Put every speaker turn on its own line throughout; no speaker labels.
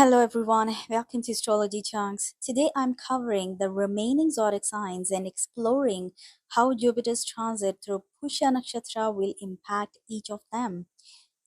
Hello everyone, welcome to Astrology Chunks. Today I'm covering the remaining zodiac signs and exploring how Jupiter's transit through Pushya Nakshatra will impact each of them.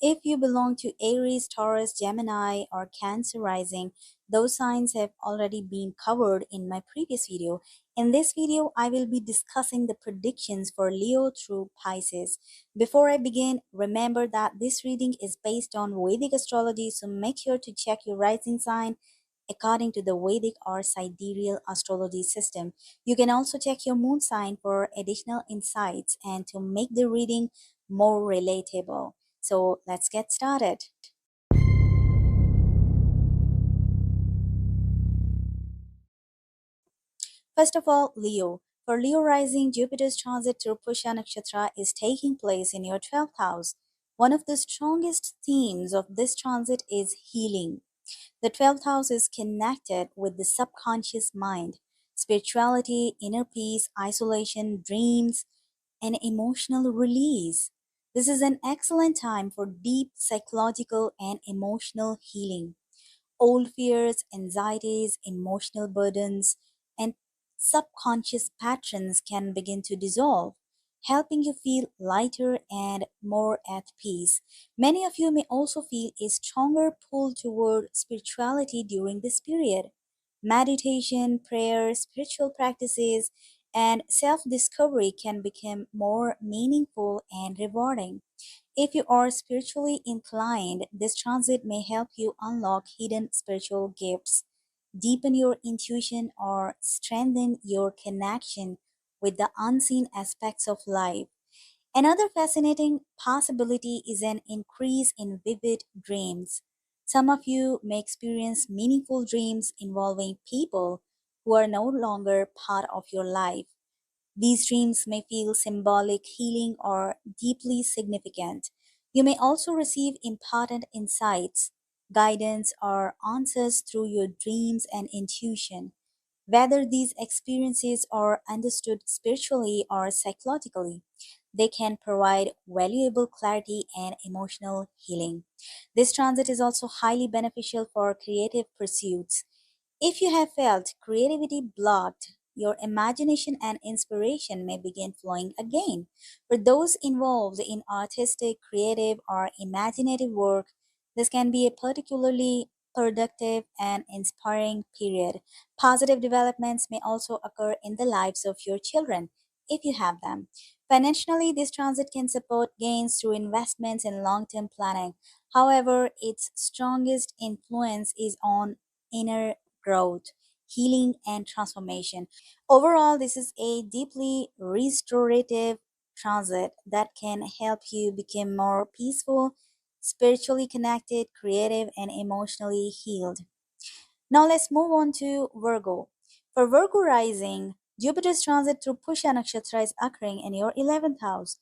If you belong to Aries, Taurus, Gemini, or Cancer rising, those signs have already been covered in my previous video. In this video, I will be discussing the predictions for Leo through Pisces. Before I begin, remember that this reading is based on Vedic astrology, so make sure to check your rising sign according to the Vedic or sidereal astrology system. You can also check your moon sign for additional insights and to make the reading more relatable. So let's get started. First of all, Leo. For Leo rising, Jupiter's transit through Pushya Nakshatra is taking place in your 12th house. One of the strongest themes of this transit is healing. The 12th house is connected with the subconscious mind, spirituality, inner peace, isolation, dreams, and emotional release. This is an excellent time for deep psychological and emotional healing. Old fears, anxieties, emotional burdens, and subconscious patterns can begin to dissolve, helping you feel lighter and more at peace. Many of you may also feel a stronger pull toward spirituality during this period. Meditation, prayer, spiritual practices, and self discovery can become more meaningful and rewarding. If you are spiritually inclined, this transit may help you unlock hidden spiritual gifts, deepen your intuition, or strengthen your connection with the unseen aspects of life. Another fascinating possibility is an increase in vivid dreams. Some of you may experience meaningful dreams involving people who are no longer part of your life. These dreams may feel symbolic, healing, or deeply significant. You may also receive important insights, guidance, or answers through your dreams and intuition. Whether these experiences are understood spiritually or psychologically, they can provide valuable clarity and emotional healing. This transit is also highly beneficial for creative pursuits. If you have felt creativity blocked, your imagination and inspiration may begin flowing again. For those involved in artistic, creative, or imaginative work, this can be a particularly productive and inspiring period. Positive developments may also occur in the lives of your children if you have them. Financially, this transit can support gains through investments and long term planning. However, its strongest influence is on inner growth, healing, and transformation. Overall, this is a deeply restorative transit that can help you become more peaceful, spiritually connected, creative, and emotionally healed. Now let's move on to Virgo. For Virgo rising, Jupiter's transit through Pushya Nakshatra is occurring in your 11th house.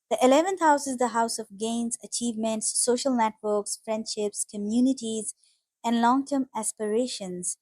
The 11th house is the house of gains, achievements, social networks, friendships, communities, and long term aspirations.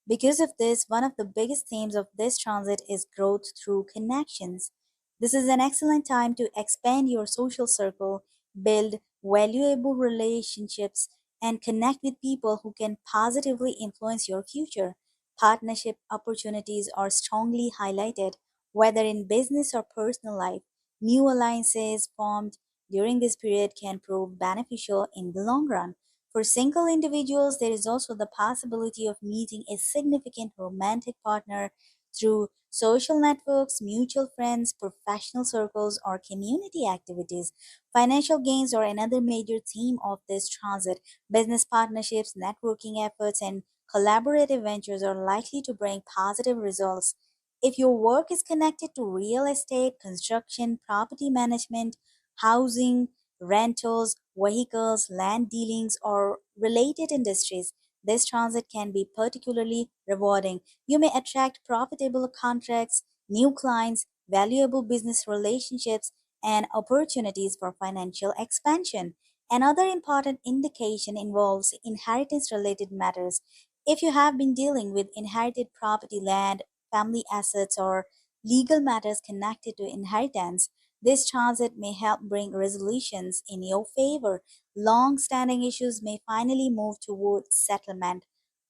Because of this, one of the biggest themes of this transit is growth through connections. This is an excellent time to expand your social circle, build valuable relationships, and connect with people who can positively influence your future. Partnership opportunities are strongly highlighted, whether in business or personal life. New alliances formed during this period can prove beneficial in the long run. For single individuals, there is also the possibility of meeting a significant romantic partner through social networks, mutual friends, professional circles, or community activities. Financial gains are another major theme of this transit. Business partnerships, networking efforts, and collaborative ventures are likely to bring positive results. If your work is connected to real estate, construction, property management, housing, rentals, vehicles, land dealings, or related industries, this transit can be particularly rewarding. You may attract profitable contracts, new clients, valuable business relationships, and opportunities for financial expansion. Another important indication involves inheritance related matters. If you have been dealing with inherited property, land, family assets, or legal matters connected to inheritance, This transit may help bring resolutions in your favor. Long standing issues may finally move toward settlement,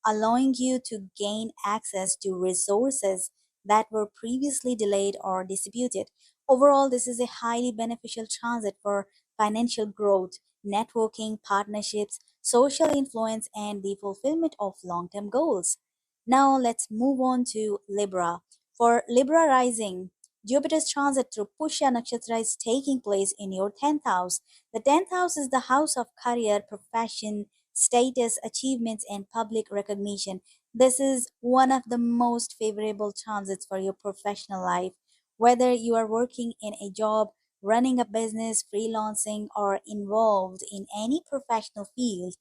allowing you to gain access to resources that were previously delayed or disputed. Overall, this is a highly beneficial transit for financial growth, networking, partnerships, social influence, and the fulfillment of long term goals. Now, let's move on to Libra. For Libra rising, Jupiter's transit through Pushya Nakshatra is taking place in your 10th house. The 10th house is the house of career, profession, status, achievements, and public recognition. This is one of the most favorable transits for your professional life. Whether you are working in a job, running a business, freelancing, or involved in any professional field,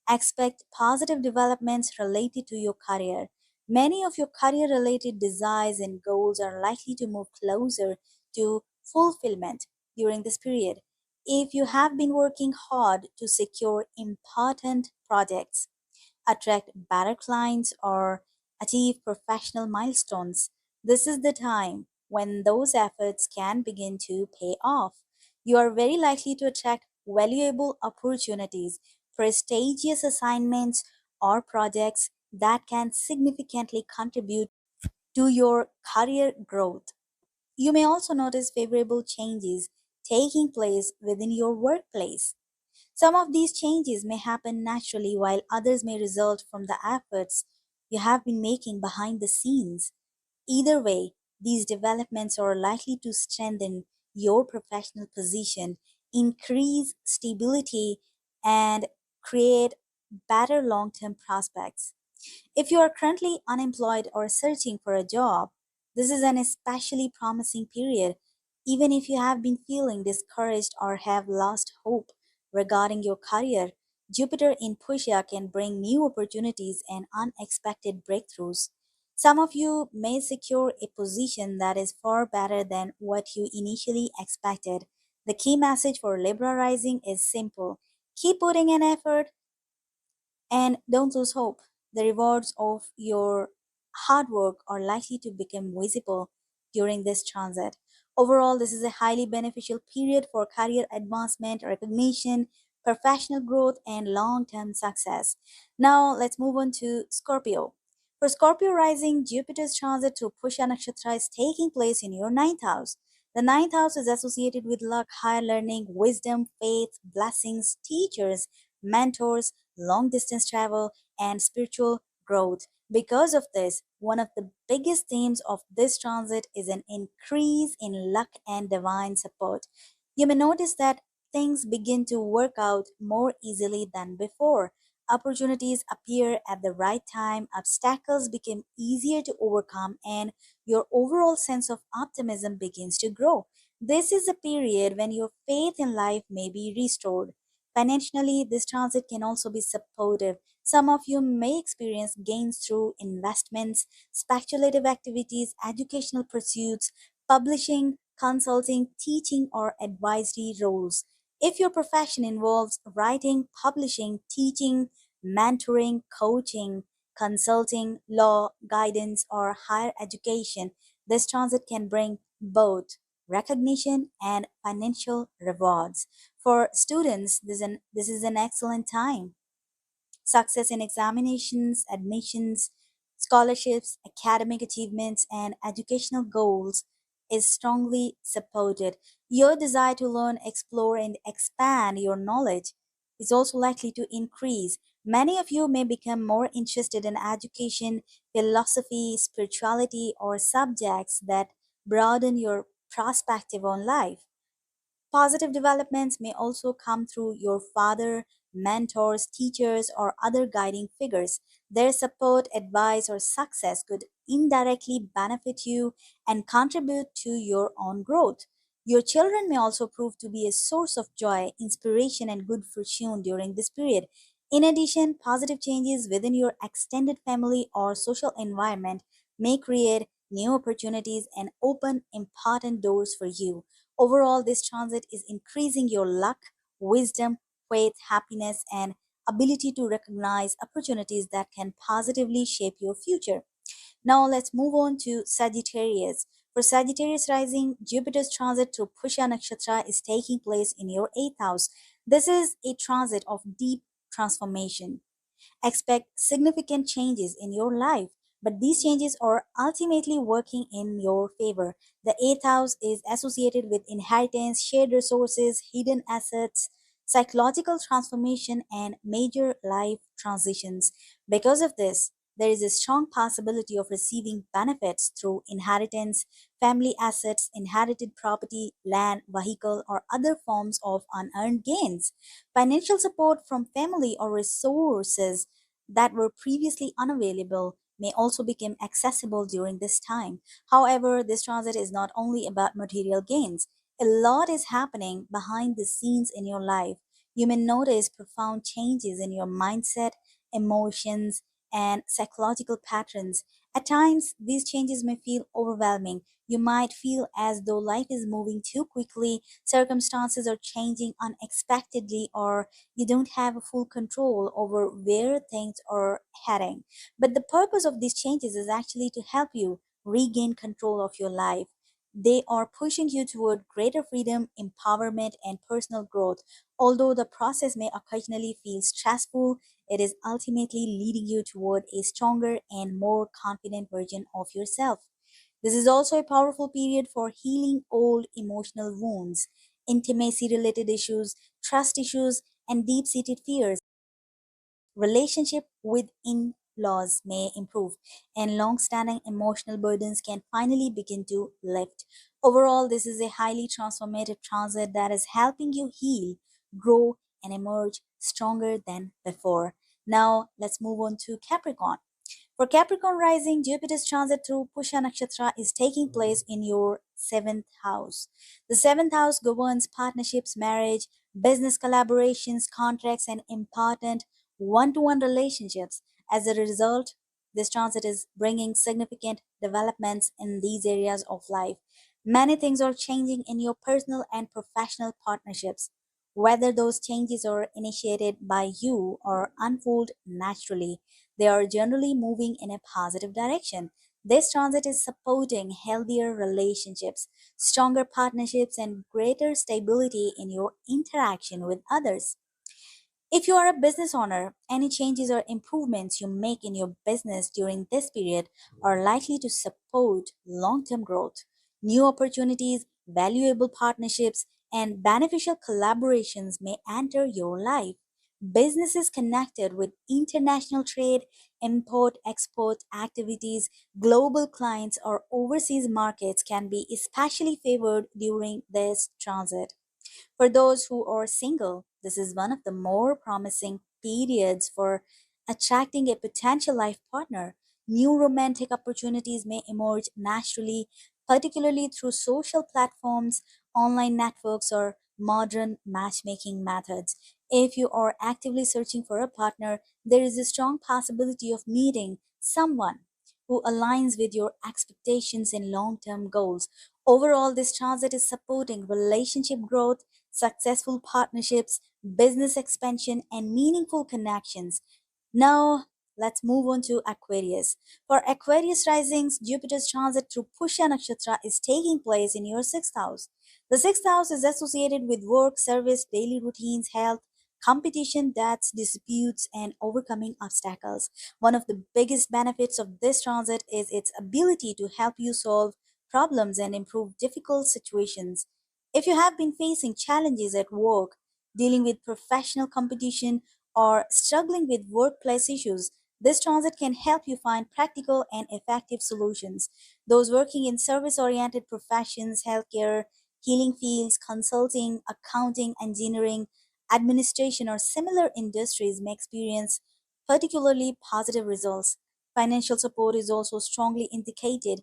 expect positive developments related to your career. Many of your career related desires and goals are likely to move closer to fulfillment during this period. If you have been working hard to secure important projects, attract better clients, or achieve professional milestones, this is the time when those efforts can begin to pay off. You are very likely to attract valuable opportunities, prestigious assignments, or projects that can significantly contribute to your career growth. You may also notice favorable changes taking place within your workplace. Some of these changes may happen naturally, while others may result from the efforts you have been making behind the scenes. Either way, these developments are likely to strengthen your professional position, increase stability, and create better long term prospects. If you are currently unemployed or searching for a job, this is an especially promising period. Even if you have been feeling discouraged or have lost hope regarding your career, Jupiter in Pushya can bring new opportunities and unexpected breakthroughs. Some of you may secure a position that is far better than what you initially expected. The key message for Libra rising is simple: keep putting in effort and don't lose hope. The rewards of your hard work are likely to become visible during this transit. Overall, this is a highly beneficial period for career advancement, recognition, professional growth, and long term success. Now, let's move on to Scorpio. For Scorpio rising, Jupiter's transit through Pushya Nakshatra is taking place in your ninth house. The ninth house is associated with luck, higher learning, wisdom, faith, blessings, teachers, mentors, long distance travel, and spiritual growth. Because of this, one of the biggest themes of this transit is an increase in luck and divine support. You may notice that things begin to work out more easily than before. Opportunities appear at the right time, obstacles become easier to overcome, and your overall sense of optimism begins to grow. This is a period when your faith in life may be restored. Financially, this transit can also be supportive. Some of you may experience gains through investments, speculative activities, educational pursuits, publishing, consulting, teaching, or advisory roles. If your profession involves writing, publishing, teaching, mentoring, coaching, consulting, law, guidance, or higher education, this transit can bring both recognition and financial rewards. For students, this is an excellent time. Success in examinations, admissions, scholarships, academic achievements, and educational goals is strongly supported. Your desire to learn, explore, and expand your knowledge is also likely to increase. Many of you may become more interested in education, philosophy, spirituality, or subjects that broaden your perspective on life. Positive developments may also come through your father, mentors, teachers, or other guiding figures. Their support, advice, or success could indirectly benefit you and contribute to your own growth. Your children may also prove to be a source of joy, inspiration, and good fortune during this period. In addition, positive changes within your extended family or social environment may create new opportunities and open important doors for you. Overall, this transit is increasing your luck, wisdom, faith, happiness, and ability to recognize opportunities that can positively shape your future. Now let's move on to Sagittarius. For Sagittarius rising, Jupiter's transit through Pushya Nakshatra is taking place in your 8th house. This is a transit of deep transformation. Expect significant changes in your life, but these changes are ultimately working in your favor. The 8th house is associated with inheritance, shared resources, hidden assets, psychological transformation, and major life transitions. Because of this, there is a strong possibility of receiving benefits through inheritance, family assets, inherited property, land, vehicle, or other forms of unearned gains. Financial support from family or resources that were previously unavailable may also become accessible during this time. However, this transit is not only about material gains. A lot is happening behind the scenes in your life. You may notice profound changes in your mindset, emotions, and psychological patterns. At times, these changes may feel overwhelming. You might feel as though life is moving too quickly, circumstances are changing unexpectedly, or you don't have a full control over where things are heading. But the purpose of these changes is actually to help you regain control of your life. They are pushing you toward greater freedom, empowerment, and personal growth. Although the process may occasionally feel stressful, it is ultimately leading you toward a stronger and more confident version of yourself. This is also a powerful period for healing old emotional wounds, intimacy related issues, trust issues, and deep seated fears. Relationship with in-laws may improve, and long-standing emotional burdens can finally begin to lift. Overall, this is a highly transformative transit that is helping you heal, grow, and emerge stronger than before. Now, let's move on to Capricorn. For Capricorn rising, Jupiter's transit through Pushya Nakshatra is taking place in your 7th house. The 7th house governs partnerships, marriage, business collaborations, contracts, and important one to one relationships. As a result, this transit is bringing significant developments in these areas of life. Many things are changing in your personal and professional partnerships. Whether those changes are initiated by you or unfold naturally, they are generally moving in a positive direction. This transit is supporting healthier relationships, stronger partnerships, and greater stability in your interaction with others. If you are a business owner, any changes or improvements you make in your business during this period are likely to support long term growth. New opportunities, valuable partnerships, and beneficial collaborations may enter your life. Businesses connected with international trade, import export activities, global clients, or overseas markets can be especially favored during this transit. For those who are single, this is one of the more promising periods for attracting a potential life partner. New romantic opportunities may emerge naturally, particularly through social platforms, online networks, or modern matchmaking methods. If you are actively searching for a partner, there is a strong possibility of meeting someone who aligns with your expectations and long term goals. Overall, this transit is supporting relationship growth, successful partnerships, business expansion, and meaningful connections. Now, let's move on to Aquarius. For Aquarius risings, Jupiter's transit through Pushya Nakshatra is taking place in your 6th house. The 6th house is associated with work, service, daily routines, health, competition, debts, disputes, and overcoming obstacles. One of the biggest benefits of this transit is its ability to help you solve problems and improve difficult situations. If you have been facing challenges at work, dealing with professional competition, or struggling with workplace issues, this transit can help you find practical and effective solutions. Those working in service oriented professions, healthcare, healing fields, consulting, accounting, engineering, administration, or similar industries may experience particularly positive results. Financial support is also strongly indicated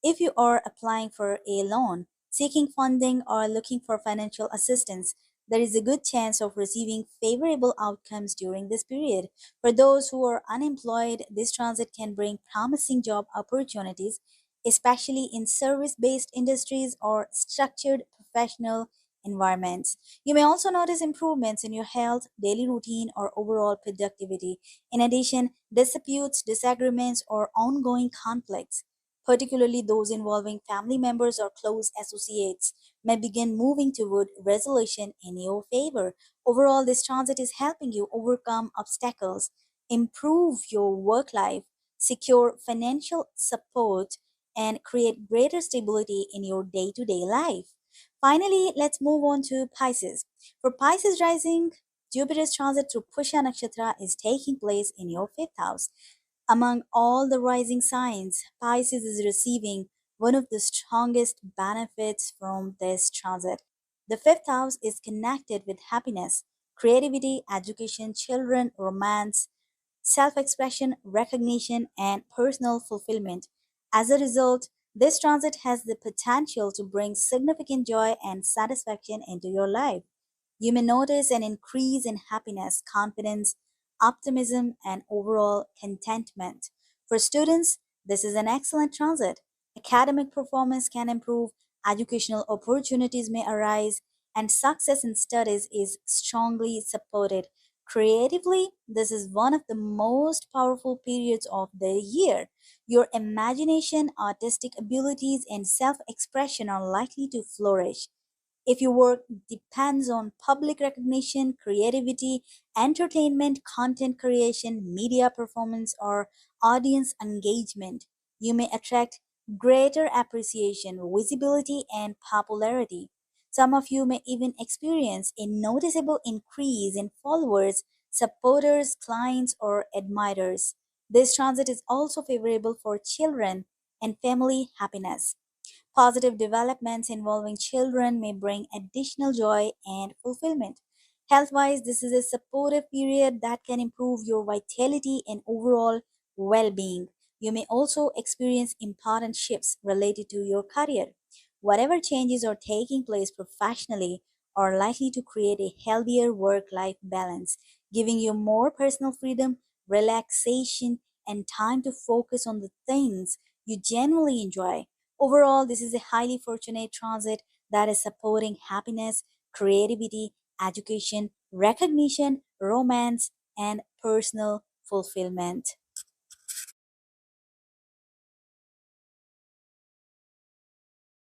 if you are applying for a loan, seeking funding, or looking for financial assistance. There is a good chance of receiving favorable outcomes during this period. For those who are unemployed, this transit can bring promising job opportunities, especially in service based industries or structured professional environments. You may also notice improvements in your health, daily routine, or overall productivity. In addition, disputes, disagreements, or ongoing conflicts particularly those involving family members or close associates, may begin moving toward resolution in your favor. Overall, this transit is helping you overcome obstacles, improve your work life, secure financial support, and create greater stability in your day to day life. Finally, let's move on to Pisces. For Pisces rising, Jupiter's transit through Pushya Nakshatra is taking place in your fifth house. Among all the rising signs, Pisces is receiving one of the strongest benefits from this transit. The fifth house is connected with happiness, creativity, education, children, romance, self expression, recognition, and personal fulfillment. As a result, this transit has the potential to bring significant joy and satisfaction into your life. You may notice an increase in happiness, confidence, optimism, and overall contentment. For students, this is an excellent transit. Academic performance can improve, educational opportunities may arise, and success in studies is strongly supported. Creatively, this is one of the most powerful periods of the year. Your imagination, artistic abilities, and self expression are likely to flourish. If your work depends on public recognition, creativity, entertainment, content creation, media performance, or audience engagement, you may attract greater appreciation, visibility, and popularity. Some of you may even experience a noticeable increase in followers, supporters, clients, or admirers. This transit is also favorable for children and family happiness. Positive developments involving children may bring additional joy and fulfillment. Health wise, this is a supportive period that can improve your vitality and overall well being. You may also experience important shifts related to your career. Whatever changes are taking place professionally are likely to create a healthier work life balance, giving you more personal freedom, relaxation, and time to focus on the things you genuinely enjoy. Overall, this is a highly fortunate transit that is supporting happiness, creativity, education, recognition, romance, and personal fulfillment.